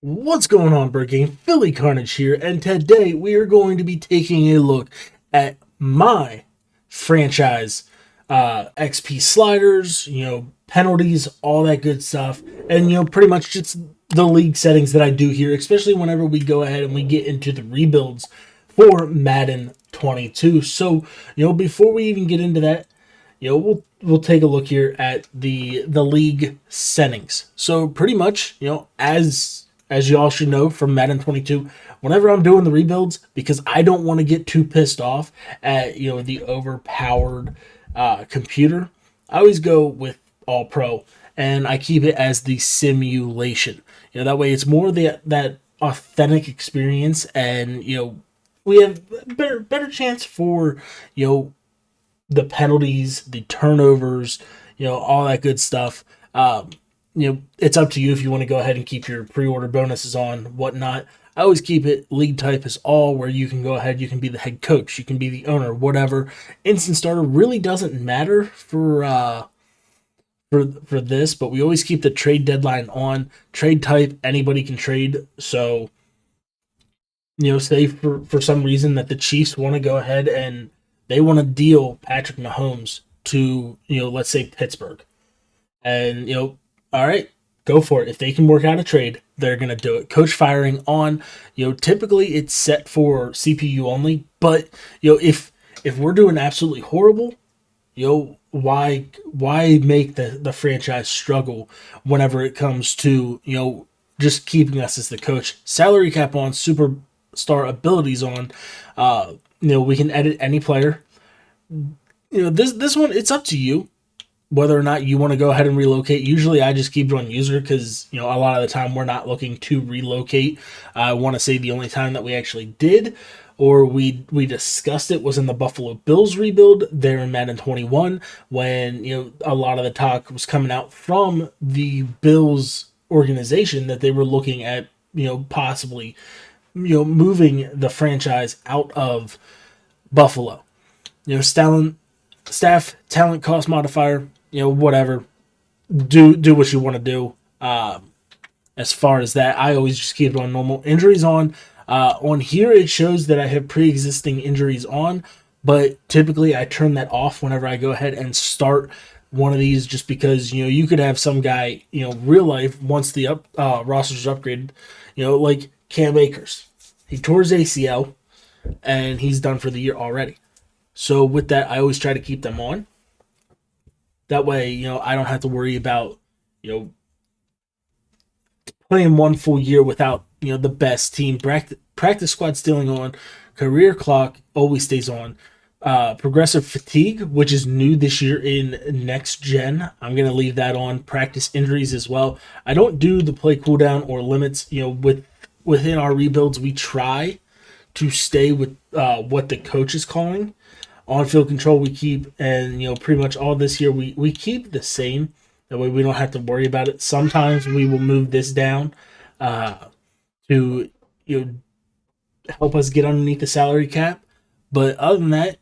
What's going on, Bird Gang? Philly Carnage here, and today we are going to be taking a look at my franchise XP sliders, penalties, all that good stuff, and pretty much just the league settings that I do here, especially whenever we go ahead and we get into the rebuilds for Madden 22. So, before we even get into that, we'll take a look here at the league settings. So pretty much, as y'all should know from Madden 22, whenever I'm doing the rebuilds, because I don't want to get too pissed off at the overpowered computer, I always go with All Pro, and I keep it as the simulation. That way it's more that authentic experience, and we have better chance for the penalties, the turnovers, all that good stuff. It's up to you if you want to go ahead and keep your pre-order bonuses on, whatnot. I always keep it league type as all, where you can go ahead, you can be the head coach, you can be the owner, whatever. Instant starter really doesn't matter for this, but we always keep the trade deadline on. Trade type, anybody can trade. So, say for some reason that the Chiefs want to go ahead and they want to deal Patrick Mahomes to, let's say Pittsburgh. And, all right, go for it. If they can work out a trade, they're going to do it. Coach firing on, typically it's set for CPU only. But, if we're doing absolutely horrible, why make the franchise struggle whenever it comes to, just keeping us as the coach? Salary cap on, superstar abilities on. We can edit any player. This one, it's up to you whether or not you want to go ahead and relocate. Usually I just keep it on user because, a lot of the time we're not looking to relocate. I want to say the only time that we actually did or we discussed it was in the Buffalo Bills rebuild there in Madden 21 when, a lot of the talk was coming out from the Bills organization that they were looking at, possibly, moving the franchise out of Buffalo. Staff, talent, cost modifier, whatever. Do what you want to do. As far as that, I always just keep it on normal. Injuries on. On here, it shows that I have pre-existing injuries on, but typically I turn that off whenever I go ahead and start one of these, just because, you could have some guy, real life, once the roster's upgraded, like Cam Akers. He tore his ACL, and he's done for the year already. So with that, I always try to keep them on. That way, I don't have to worry about, playing one full year without, the best team. Practice squad stealing on. Career clock always stays on. Progressive fatigue, which is new this year in next gen, I'm going to leave that on. Practice injuries as well. I don't do the play cooldown or limits. Within our rebuilds, we try to stay with what the coach is calling. On-field control we keep, and pretty much all this year we keep the same. That way we don't have to worry about it. Sometimes we will move this down to help us get underneath the salary cap. But other than that,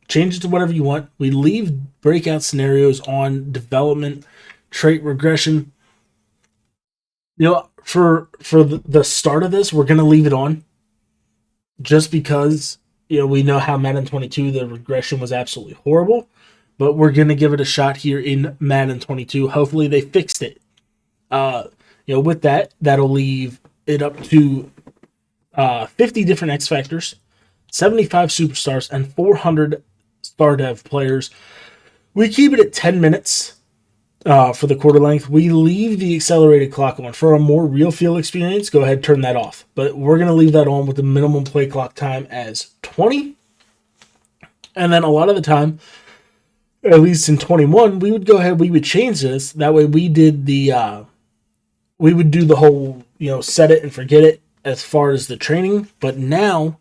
change it to whatever you want. We leave breakout scenarios on. Development, trait regression. For the start of this, we're gonna leave it on, just because we know how Madden 22, the regression was absolutely horrible, but we're going to give it a shot here in Madden 22. Hopefully they fixed it. With that, that'll leave it up to 50 different X Factors, 75 superstars, and 400 star dev players. We keep it at 10 minutes for the quarter length. We leave the accelerated clock on. For a more real feel experience, go ahead and turn that off. But we're going to leave that on with the minimum play clock time as 20. And then a lot of the time, at least in 21, we would go ahead, we would change this. That way we did we would do the whole, set it and forget it as far as the training. But now,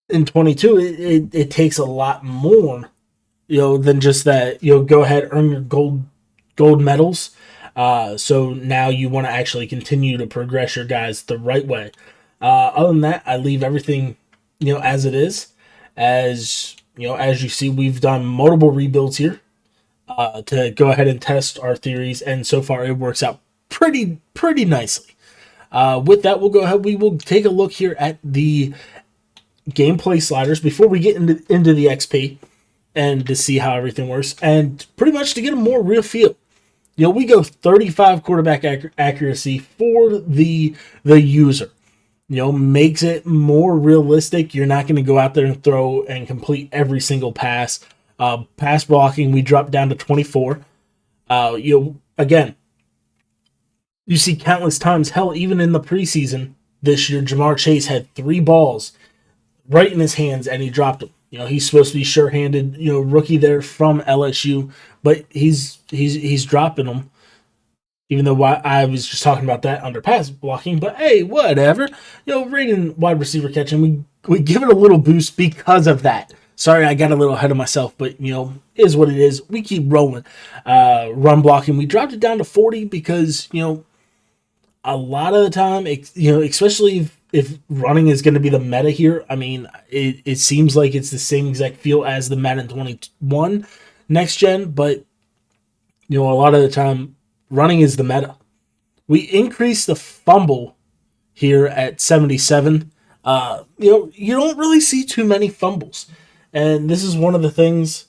in 22, it takes a lot more than just that. Go ahead, earn your gold medals. So now you want to actually continue to progress your guys the right way. Other than that, I leave everything, as it is. As you see, we've done multiple rebuilds here to go ahead and test our theories, and so far it works out pretty nicely. With that, we'll go ahead. We will take a look here at the gameplay sliders before we get into the XP and to see how everything works, and pretty much to get a more real feel. We go 35 quarterback accuracy for the user. Makes it more realistic. You're not going to go out there and throw and complete every single pass. Pass blocking, we drop down to 24. Again, you see countless times, hell, even in the preseason this year, Jamar Chase had 3 balls right in his hands and he dropped them. He's supposed to be sure-handed, rookie there from LSU, but he's dropping them. Even though I was just talking about that under pass blocking, but hey, whatever. Rating wide receiver catching, we give it a little boost because of that. Sorry, I got a little ahead of myself, but is what it is. We keep rolling. Run blocking, we dropped it down to 40 because a lot of the time, especially if running is going to be the meta here. I mean, it seems like it's the same exact feel as the Madden 21 next gen, but a lot of the time, running is the meta. We increase the fumble here at 77. You don't really see too many fumbles. And this is one of the things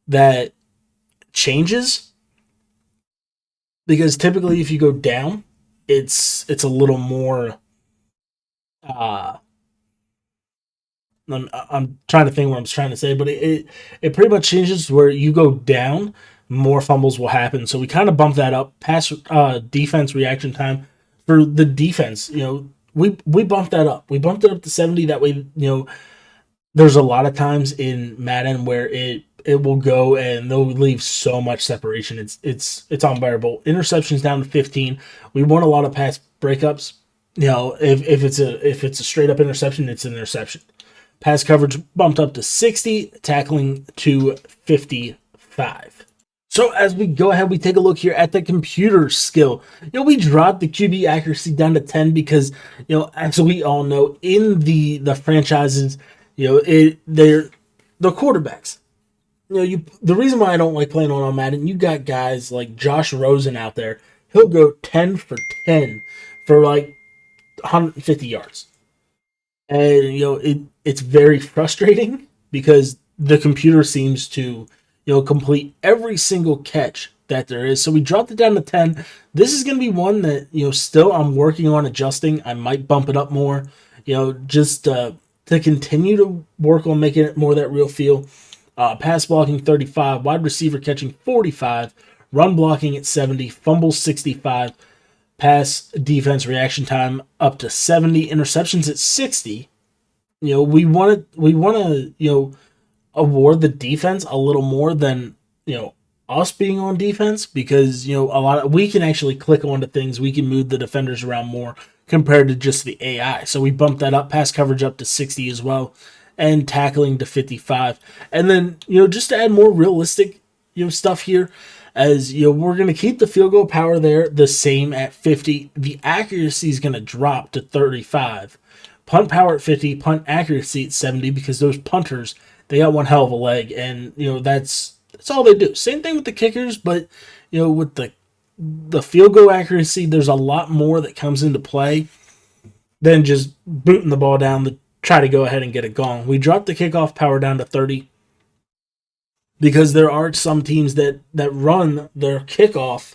that changes. Because typically if you go down, it's a little more... I'm trying to think what I'm trying to say, but it pretty much changes where you go down, more fumbles will happen. So we kind of bump that up. Pass defense reaction time for the defense, we bumped that up. We bumped it up to 70. That way, there's a lot of times in Madden where it will go and they'll leave so much separation. It's unbearable. Interceptions down to 15. We want a lot of pass breakups. If it's a straight up interception, it's an interception. Pass coverage bumped up to 60, tackling to 55. So as we go ahead, we take a look here at the computer skill. We dropped the QB accuracy down to 10 because, as we all know, in the franchises, they're the quarterbacks. The reason why I don't like playing on Madden, you got guys like Josh Rosen out there. He'll go 10 for 10 for like 150 yards. And, it's very frustrating because the computer seems to, complete every single catch that there is. So we dropped it down to 10. This is going to be one that, still I'm working on adjusting. I might bump it up more, just to continue to work on making it more that real feel. Pass blocking 35, wide receiver catching 45, run blocking at 70, fumbles 65, pass defense reaction time up to 70, interceptions at 60. We want to, award the defense a little more than, us being on defense because, we can actually click onto things. We can move the defenders around more compared to just the AI. So we bumped that up, pass coverage up to 60 as well, and tackling to 55. And then, just to add more realistic, stuff here, as we're going to keep the field goal power there the same at 50. The accuracy is going to drop to 35. Punt power at 50, punt accuracy at 70 because those punters, they got one hell of a leg, and that's all they do. Same thing with the kickers, but with the field goal accuracy, there's a lot more that comes into play than just booting the ball down to try to go ahead and get it gone. We dropped the kickoff power down to 30 because there are some teams that run their kickoff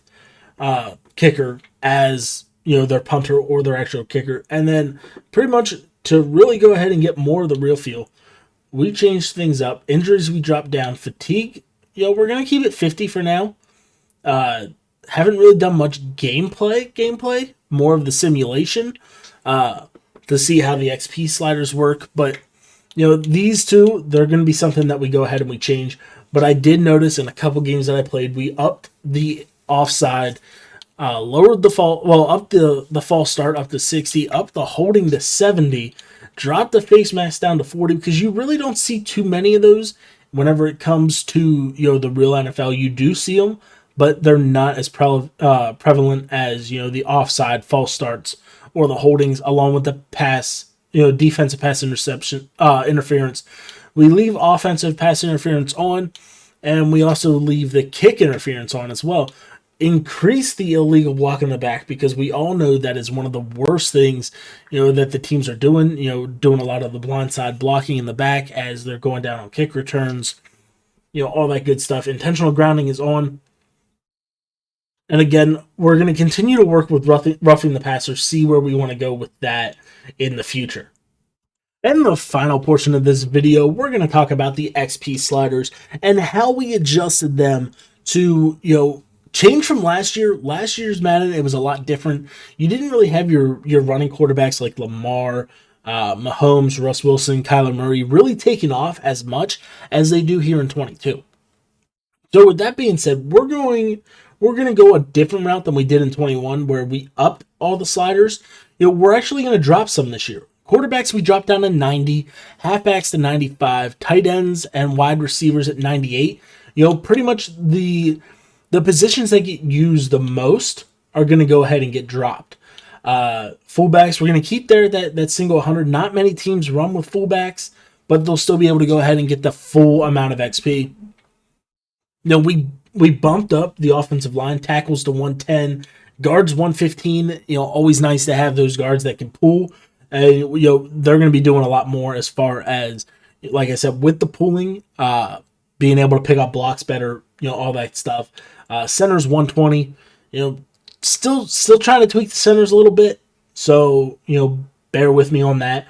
kicker as their punter or their actual kicker. And then pretty much to really go ahead and get more of the real feel, we changed things up. Injuries we dropped down. Fatigue, we're going to keep it 50 for now. Haven't really done much gameplay, more of the simulation to see how the XP sliders work. But, these two, they're going to be something that we go ahead and we change. But I did notice in a couple games that I played, we upped the offside, lowered the up the false start up to 60, up the holding to 70, dropped the face mask down to 40 because you really don't see too many of those whenever it comes to the real NFL. You do see them, but they're not as prevalent as the offside false starts or the holdings, along with the pass defensive pass interference. We leave offensive pass interference on, and we also leave the kick interference on as well. increase the illegal block in the back, because we all know that is one of the worst things, that the teams are doing, doing a lot of the blindside blocking in the back as they're going down on kick returns, all that good stuff. Intentional grounding is on. And again, we're going to continue to work with roughing the passer, see where we want to go with that in the future. In the final portion of this video, we're going to talk about the XP sliders and how we adjusted them to, change from last year. Last year's Madden, it was a lot different. You didn't really have your running quarterbacks like Lamar, Mahomes, Russ Wilson, Kyler Murray really taking off as much as they do here in 22. So with that being said, we're going to go a different route than we did in 21, where we upped all the sliders. We're actually going to drop some this year. Quarterbacks we dropped down to 90, halfbacks to 95, tight ends and wide receivers at 98. Pretty much the positions that get used the most are going to go ahead and get dropped. Fullbacks, we're going to keep there that single 100. Not many teams run with fullbacks, but they'll still be able to go ahead and get the full amount of XP. We bumped up the offensive line, tackles to 110, guards 115. Always nice to have those guards that can pull. They're going to be doing a lot more as far as, like I said, with the pulling, being able to pick up blocks better, all that stuff. Centers 120. Still trying to tweak the centers a little bit. So, bear with me on that.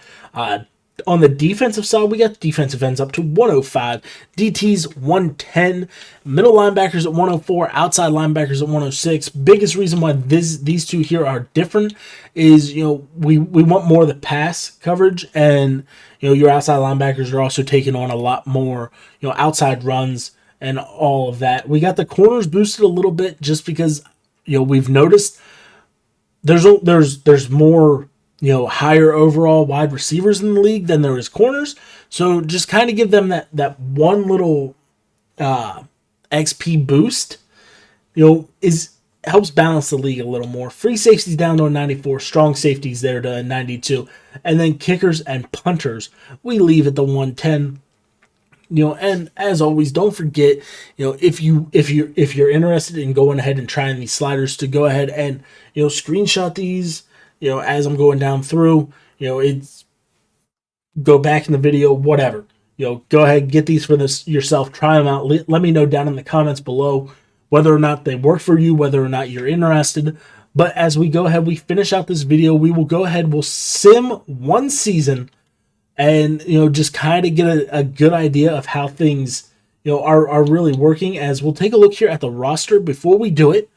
On the defensive side, we got defensive ends up to 105, DTs 110, middle linebackers at 104, outside linebackers at 106. Biggest reason why these two here are different is, we want more of the pass coverage, and, your outside linebackers are also taking on a lot more, outside runs and all of that. We got the corners boosted a little bit just because, we've noticed there's more, higher overall wide receivers in the league than there is corners. So just kind of give them that one little XP boost, helps balance the league a little more. Free safeties down to a 94, strong safeties there to a 92, and then kickers and punters we leave at the 110. And as always, don't forget, if you're interested in going ahead and trying these sliders, to go ahead and screenshot these. As I'm going down through, it's go back in the video, whatever. Go ahead, get these for this yourself, try them out. Let me know down in the comments below whether or not they work for you, whether or not you're interested. But as we go ahead, we finish out this video, we will go ahead, we'll sim one season and, just kind of get a good idea of how things, are really working, as we'll take a look here at the roster before we do it.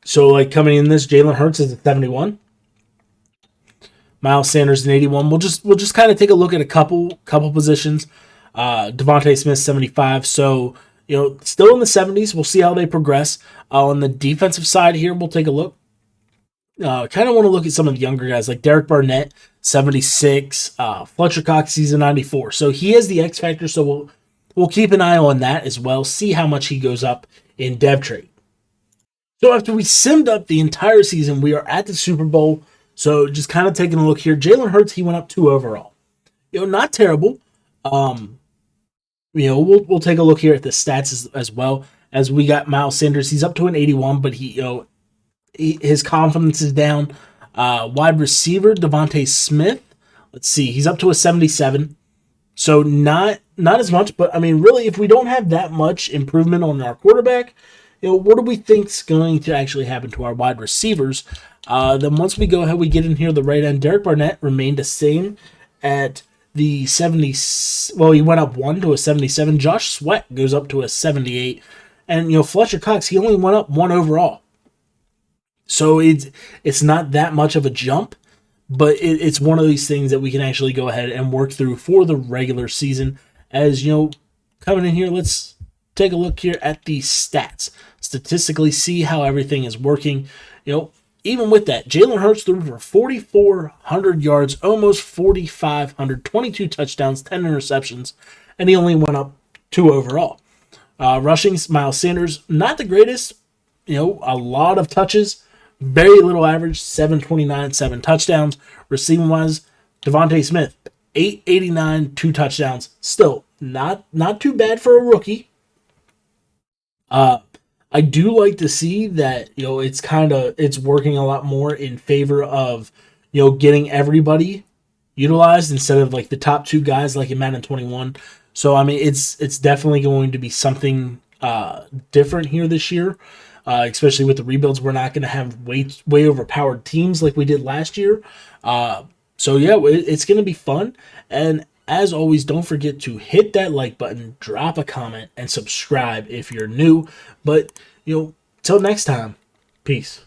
So, like, coming in this, Jalen Hurts is at 71. Miles Sanders at 81. We'll just kind of take a look at a couple positions. Devontae Smith 75. So, still in the 70s. We'll see how they progress. On the defensive side here, we'll take a look. Kind of want to look at some of the younger guys like Derek Barnett 76. Fletcher Cox, he's a 94. So he has the X factor. So we'll keep an eye on that as well. See how much he goes up in dev trade. So after we simmed up the entire season, we are at the Super Bowl. So just kind of taking a look here. Jalen Hurts, he went up 2 overall. Not terrible. We'll take a look here at the stats as well. As we got Miles Sanders, he's up to an 81, but his confidence is down. Wide receiver Devontae Smith, let's see, he's up to a 77. So not as much, but I mean, really, if we don't have that much improvement on our quarterback, what do we think's going to actually happen to our wide receivers? Then once we go ahead, we get in here the right end. Derek Barnett remained the same at the 70. Well, he went up 1 to a 77. Josh Sweat goes up to a 78, and Fletcher Cox, he only went up 1 overall. So it's not that much of a jump, but it's one of these things that we can actually go ahead and work through for the regular season. As coming in here, let's take a look here at the stats. Statistically, see how everything is working. Even with that, Jalen Hurts threw for 4,400 yards, almost 4,500, 22 touchdowns, 10 interceptions, and he only went up 2 overall. Rushing, Miles Sanders, not the greatest. A lot of touches, very little average, 729, 7 touchdowns. Receiving wise, Devontae Smith, 889, 2 touchdowns. Still not too bad for a rookie. I do like to see that, it's working a lot more in favor of, getting everybody utilized instead of like the top two guys like in Madden 21. So I mean, it's definitely going to be something different here this year, especially with the rebuilds. We're not going to have way overpowered teams like we did last year. So yeah, it's going to be fun. And as always, don't forget to hit that like button, drop a comment, and subscribe if you're new. But till next time, peace.